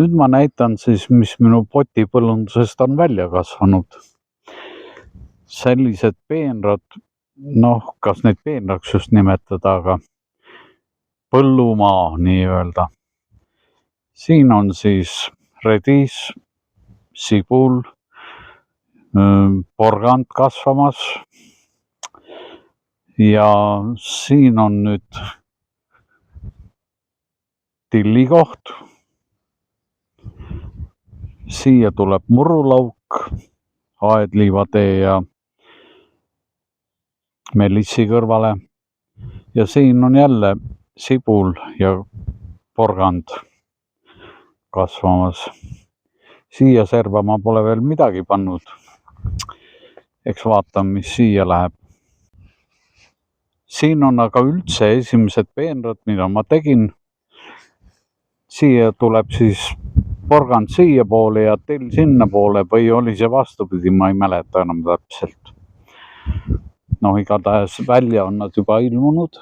Nüüd ma näitan siis, mis minu potipõllundusest on välja kasvanud. Sellised peenrad, kas neid peenraks just nimetada, aga põllumaa nii-öelda. Siin on siis redis, sibul, porgand kasvamas ja siin on nüüd tillikoht. Siia tuleb murulauk, aedliivatee ja melissi kõrvale ja siin on jälle sibul ja porgand kasvamas. Siia serva ma pole veel midagi pannud. Eks vaatame, mis siia läheb. Siin on aga üldse esimesed peenrad, mida ma tegin. Siia tuleb siis porgand siia poole ja till sinna poole või oli see vastupidi, ma ei mäleta enam täpselt. Igatahes välja on nad juba ilmunud.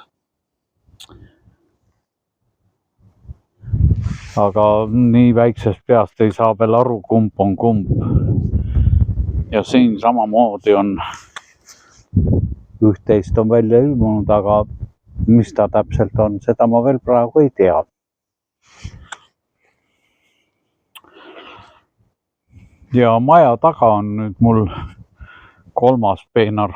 Aga nii väiksest peast ei saa veel aru, kumb on kumb. Ja siin samamoodi on üht-teist on välja ilmunud, aga mis ta täpselt on, seda ma veel praegu ei tea. Ja maja taga on nüüd mul 3. peenar.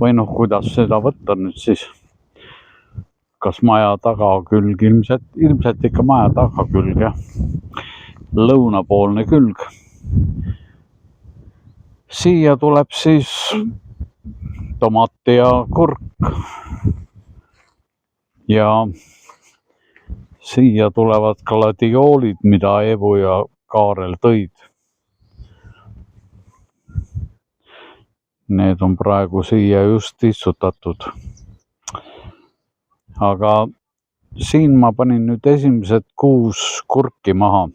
Või kuidas seda võtta nüüd siis, kas maja tagakülg, ilmselt ikka maja tagakülg, jah, lõunapoolne külg. Siia tuleb siis tomat ja kurk ja siia tulevad gladioolid, mida Eevu ja Kaarel tõid. Need on praegu siia just istutatud. Aga siin ma panin nüüd esimesed 6 kurki maha.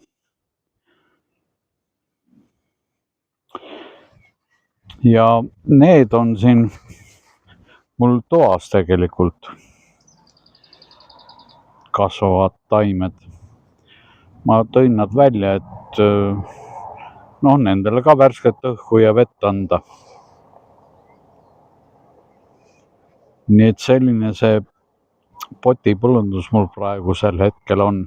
Ja need on siin mul toas tegelikult kasvavad taimed. Ma tõin nad välja, et nendele ka värsket õhku ja vett anda. Nii et selline see potipõllundus mul praegusel hetkel on.